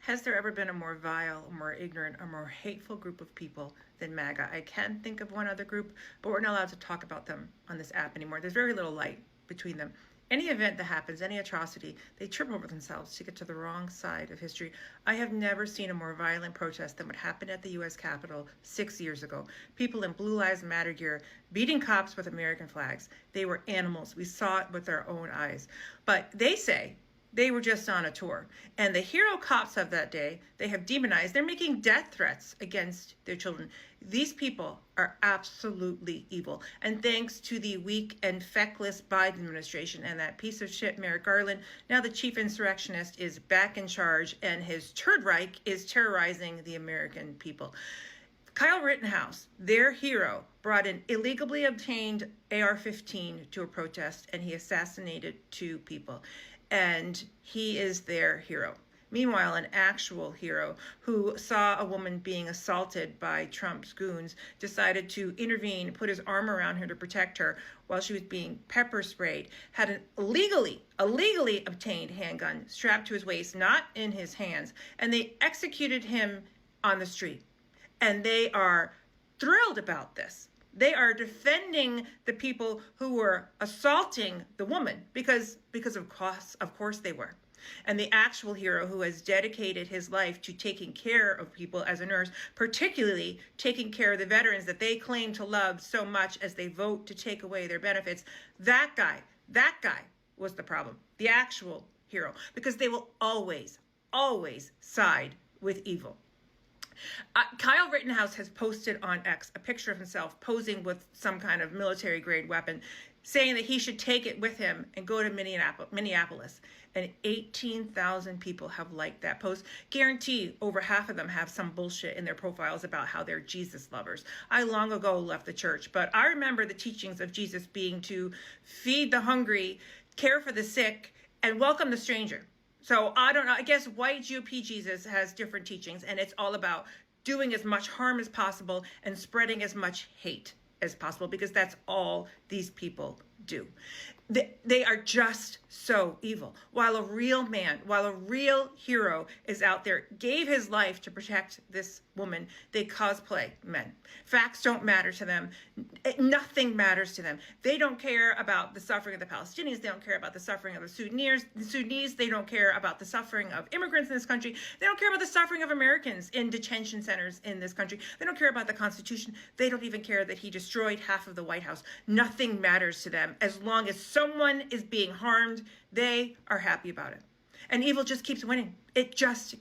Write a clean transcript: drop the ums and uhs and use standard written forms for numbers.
Has there ever been a more vile, more ignorant, or more hateful group of people than MAGA? I can think of one other group, but we're not allowed to talk about them on this app anymore. There's very little light between them. Any event that happens, any atrocity, they trip over themselves to get to the wrong side of history. I have never seen a more violent protest than what happened at the U.S. Capitol 6 years ago. People in Blue Lives Matter gear beating cops with American flags. They were animals. We saw it with our own eyes. But they say they were just on a tour. And the hero cops of that day, they have demonized. They're making death threats against their children. These people are absolutely evil. And thanks to the weak and feckless Biden administration and that piece of shit, Merrick Garland, now the chief insurrectionist is back in charge, and his Turd Reich is terrorizing the American people. Kyle Rittenhouse, their hero, brought an illegally obtained AR-15 to a protest, and he assassinated 2 people. And he is their hero. Meanwhile, an actual hero who saw a woman being assaulted by Trump's goons decided to intervene, put his arm around her to protect her while she was being pepper sprayed, had an illegally obtained handgun strapped to his waist, not in his hands, and they executed him on the street. And they are thrilled about this. They are defending the people who were assaulting the woman because of course they were. And the actual hero who has dedicated his life to taking care of people as a nurse, particularly taking care of the veterans that they claim to love so much as they vote to take away their benefits, that guy was the problem, the actual hero, because they will always side with evil. Kyle Rittenhouse has posted on X a picture of himself posing with some kind of military-grade weapon, saying that he should take it with him and go to Minneapolis. And 18,000 people have liked that post. Guarantee over half of them have some bullshit in their profiles about how they're Jesus lovers. I long ago left the church, but I remember the teachings of Jesus being to feed the hungry, care for the sick, and welcome the stranger. So I don't know, I guess white GOP Jesus has different teachings, and it's all about doing as much harm as possible and spreading as much hate as possible, because that's all these people do. They are just so evil. While a real man, while a real hero is out there, gave his life to protect this woman, they cosplay men. Facts don't matter to them. Nothing matters to them. They don't care about the suffering of the Palestinians. They don't care about the suffering of the Sudanese. They don't care about the suffering of immigrants in this country. They don't care about the suffering of Americans in detention centers in this country. They don't care about the Constitution. They don't even care that he destroyed half of the White House. Nothing matters to them. As long as someone is being harmed, they are happy about it. And evil just keeps winning. It just